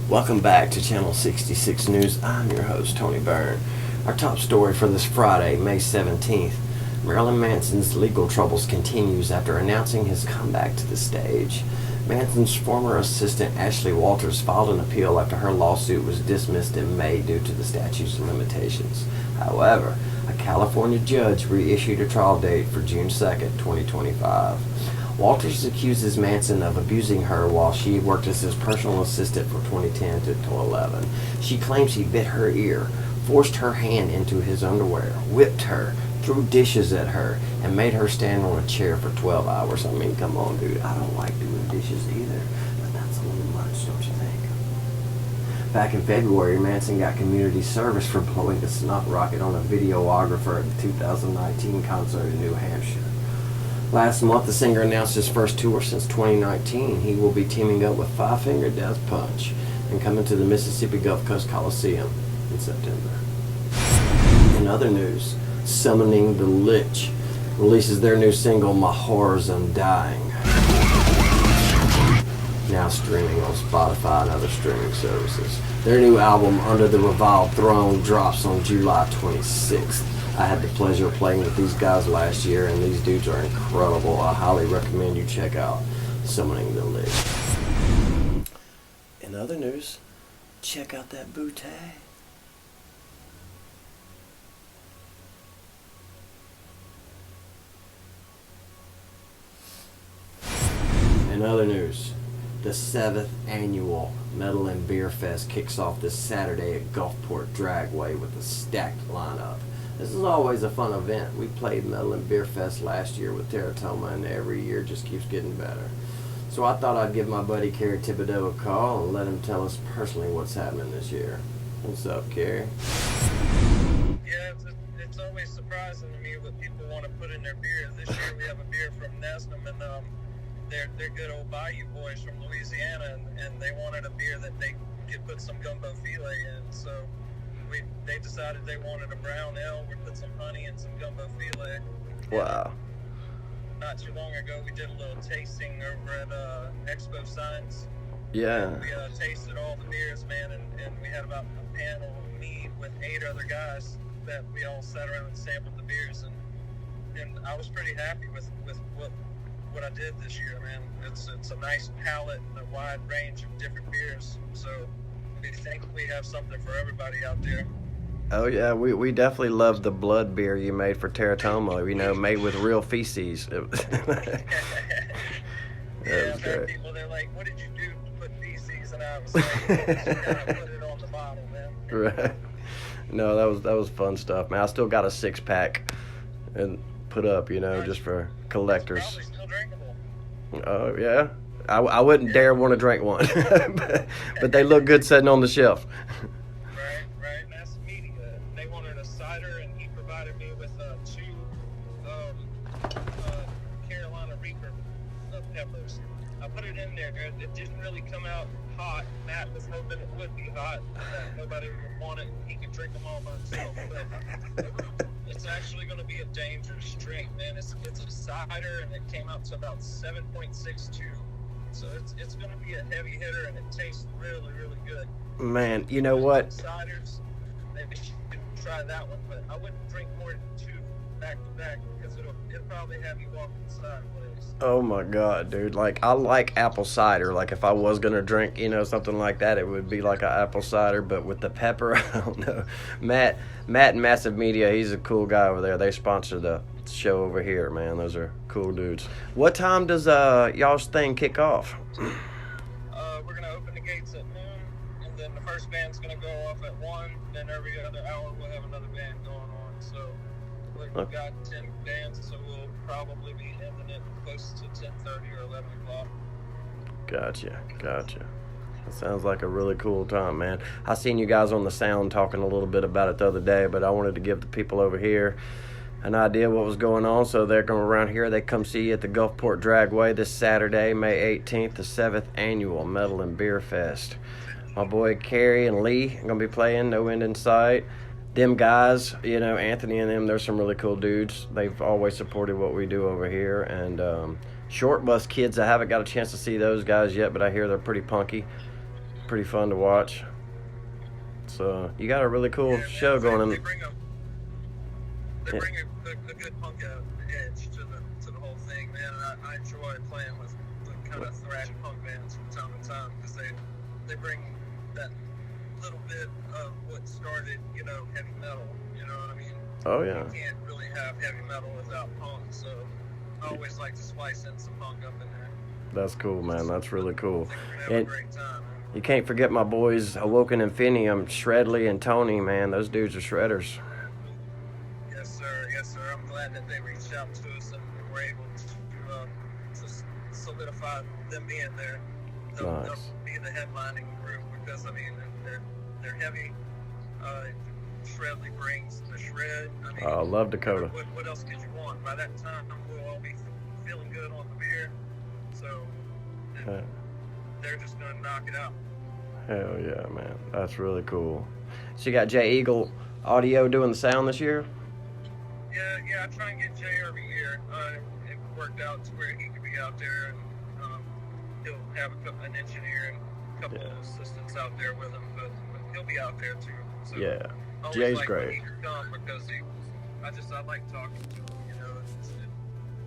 Welcome back to Channel 66 News. I'm your host, Tony Byrne. Our top story for this Friday, May 17th. Marilyn Manson's legal troubles continues after announcing his comeback to the stage. Manson's former assistant Ashley Walters filed an appeal after her lawsuit was dismissed in May due to the statute's limitations. However, a California judge reissued a trial date for June 2nd, 2025. Walters accuses Manson of abusing her while she worked as his personal assistant from 2010 to 2011. She claims he bit her ear, forced her hand into his underwear, whipped her, threw dishes at her, and made her stand on a chair for 12 hours. I mean, come on, dude. I don't like doing dishes either, but that's a little much, don't you think? Back in February, Manson got community service for blowing a snot rocket on a videographer at the 2019 concert in New Hampshire. Last month, the singer announced his first tour since 2019. He will be teaming up with Five Finger Death Punch and coming to the Mississippi Gulf Coast Coliseum in September. In other news, Summoning the Lich releases their new single, My Horror's Undying, now streaming on Spotify and other streaming services. Their new album, Under the Reviled Throne, drops on July 26th. I had the pleasure of playing with these guys last year, and these dudes are incredible. I highly recommend you check out Summoning the Lich. In other news, check out that bootay. In other news, the 7th annual Metal and Beer Fest kicks off this Saturday at Gulfport Dragway with a stacked lineup. This is always a fun event. We played Metal and Beer Fest last year with Teratoma, and every year just keeps getting better. So I thought I'd give my buddy Kerry Thibodaux a call and let him tell us personally what's happening this year. What's up, Kerry? Yeah, it's always surprising to me what people want to put in their beer. This year we have a beer from Nesnum, and they're good old Bayou boys from Louisiana, and they wanted a beer that they could put some gumbo filet in. So they decided they wanted a brown ale. We put some honey and some gumbo filet. Wow. Not too long ago, we did a little tasting over at Expo Signs. Yeah. We tasted all the beers, man, and we had about a panel of me with 8 other guys that we all sat around and sampled the beers, and I was pretty happy with what I did this year, man. It's a nice palette and a wide range of different beers, so we think we have something for everybody out there. Oh yeah, we definitely love the blood beer you made for Teratoma, made with real feces. Yeah, That was great. people, they're like, what did you do to put feces? And I was like, you just gotta put it on the bottle, man. Right. No, that was fun stuff, man. I still got a 6-pack and put up, just for collectors. It's probably still drinkable. Oh yeah, I wouldn't dare want to drink one, but they look good sitting on the shelf. Right. And that's media. They wanted a cider, and he provided me with 2 Carolina Reaper peppers. I put it in there. It didn't really come out hot. Matt was hoping it would be hot, that nobody would want it, and he could drink them all by himself. But it's actually going to be a dangerous drink, man. It's a cider, and it came out to about 7.62. So it's going to be a heavy hitter, and it tastes really, really good. Man, you know what? Ciders, maybe you could try that one, but I wouldn't drink more than 2 back to back, because it'll probably have you walking sideways. Oh my God, dude! Like, I like apple cider. Like, if I was gonna drink, something like that, it would be like an apple cider. But with the pepper, I don't know. Matt and Massive Media, he's a cool guy over there. They sponsor the show over here, man. Those are cool dudes. What time does y'all's thing kick off? We're gonna open the gates at noon, and then the first band's gonna go off at 1. Then every other hour we'll have another band going on. So we've got 10 bands, so we'll probably be ending it close to 10:30 or 11 o'clock. Gotcha. That sounds like a really cool time, man. I seen you guys on the sound talking a little bit about it the other day, but I wanted to give the people over here an idea what was going on, so they're going around here. They come see you at the Gulfport Dragway this Saturday, May 18th, the 7th annual Metal and Beer Fest. My boy Kerry and Lee are going to be playing, No End in Sight. Them guys, Anthony and them, they're some really cool dudes. They've always supported what we do over here. And Short Bus Kids, I haven't got a chance to see those guys yet, but I hear they're pretty punky. pretty fun to watch. So you got a really cool show going on. They bring a good punk edge to the whole thing, man. And I enjoy playing with the kind of thrash punk bands from time to time because they bring that little bit of what started, heavy metal. You know what I mean? Oh yeah. You can't really have heavy metal without punk, so I always like to splice in some punk up in there. That's cool, man. That's really cool. I think we're gonna have a great time. You can't forget my boys, Awoken Infinium, Shredley and Tony, man. Those dudes are shredders. Yes, sir. Yes, sir. I'm glad that they reached out to us and were able to solidify them being there. They'll be the headlining group because, I mean, they're heavy. Shredley brings the shred. I mean, I love Dakota. What else could you want? By that time, we'll all be feeling good on the beer. So they're just going to knock it out. Hell yeah, man. That's really cool. So you got Jay Eagle Audio doing the sound this year? Yeah, I try and get Jay every year. It worked out to where he could be out there, and he'll have an engineer and a couple of assistants out there with him, but he'll be out there too. So yeah, Jay's like great. When he can come because I like talking to him.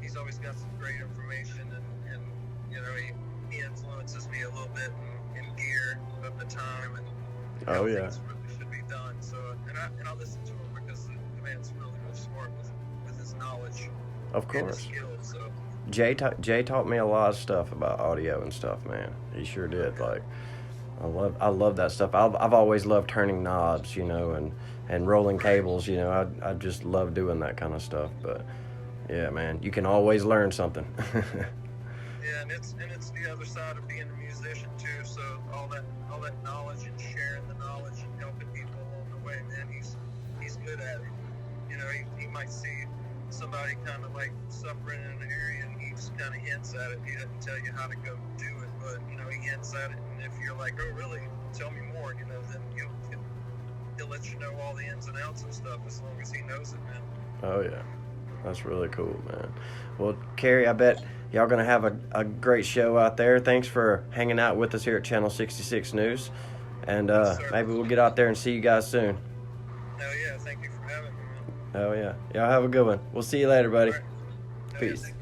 He's always got some great information, and he influences me a little bit in gear of the time and how things really should be done. So and I listen to him because the man's really smart with his knowledge. Of course. And his skills, so. Jay taught me a lot of stuff about audio and stuff, man. He sure did. Like, I love that stuff. I've always loved turning knobs, and rolling cables. I just love doing that kind of stuff. But yeah, man, you can always learn something. Yeah, and it's the other side of being a musician too. So all that knowledge and sharing the knowledge and helping people along the way, man, he's good at it. He might see somebody kind of like suffering in an area, and he just kind of hints at it. He doesn't tell you how to go do it, but he hints at it. And if you're like, oh really, tell me more, then he'll let you know all the ins and outs and stuff as long as he knows it, man. Oh yeah, that's really cool, man. Well, Kerry, I bet y'all gonna have a great show out there. Thanks for hanging out with us here at Channel 66 News, and maybe we'll get out there and see you guys soon. Hell yeah, thank you for having me, man. Oh yeah, y'all have a good one. We'll see you later, buddy. Right. Peace. Yeah,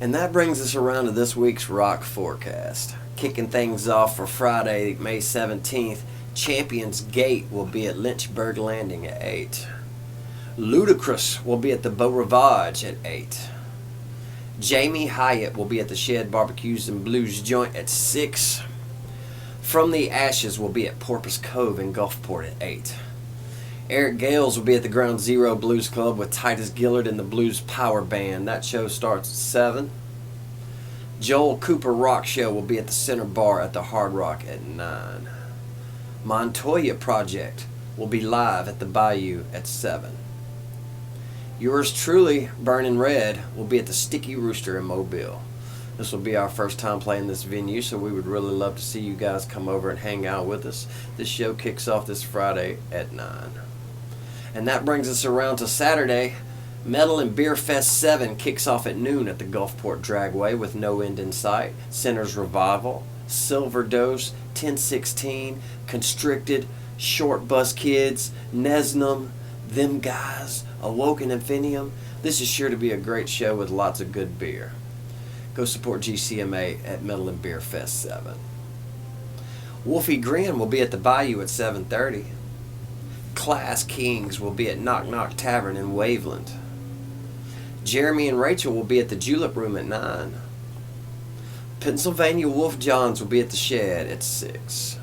and that brings us around to this week's rock forecast. Kicking things off for Friday, May 17th, Champions Gate will be at Lynchburg Landing at 8. Ludacris will be at the Beau Rivage at 8. Jamie Hyatt will be at the Shed Barbecues and Blues Joint at 6. From the Ashes will be at Porpoise Cove in Gulfport at 8. Eric Gales will be at the Ground Zero Blues Club with Titus Gillard and the Blues Power Band. That show starts at 7. Joel Cooper Rock Show will be at the Center Bar at the Hard Rock at 9. Montoya Project will be live at the Bayou at 7. Yours truly, Burning Red, will be at the Sticky Rooster in Mobile. This will be our first time playing this venue, so we would really love to see you guys come over and hang out with us. This show kicks off this Friday at 9. And that brings us around to Saturday. Metal and Beer Fest 7 kicks off at noon at the Gulfport Dragway with No End in Sight, Sinners Revival, Silver Dose, 1016, Constricted, Short Bus Kids, Nesnum, Them Guys, Awoken Infinium. This is sure to be a great show with lots of good beer. Go support GCMA at Metal and Beer Fest 7. Wolfie Grin will be at the Bayou at 7:30. Class Kings will be at Knock Knock Tavern in Waveland. Jeremy and Rachel will be at the Julep Room at 9. Pennsylvania Wolf Johns will be at the Shed at 6.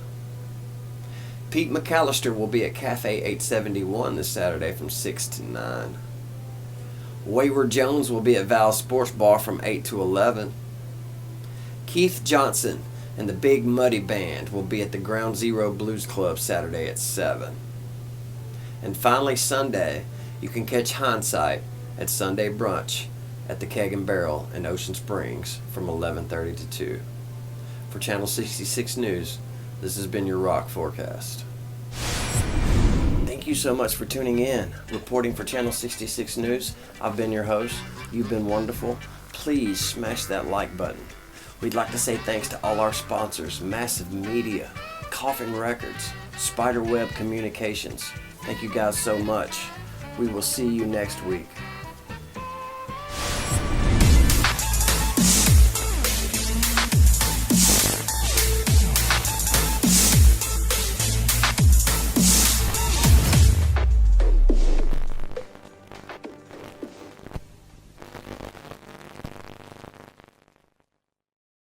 Pete McAllister will be at Cafe 871 this Saturday from 6 to 9. Wayward Jones will be at Val's Sports Bar from 8 to 11. Keith Johnson and the Big Muddy Band will be at the Ground Zero Blues Club Saturday at 7. And finally Sunday, you can catch Hindsight at Sunday Brunch at the Keg and Barrel in Ocean Springs from 11:30 to 2. For Channel 66 News, this has been your rock forecast. Thank you so much for tuning in. Reporting for Channel 66 News, I've been your host. You've been wonderful. Please smash that like button. We'd like to say thanks to all our sponsors, Massive Media, Coffin Records, Spiderweb Communications. Thank you guys so much. We will see you next week.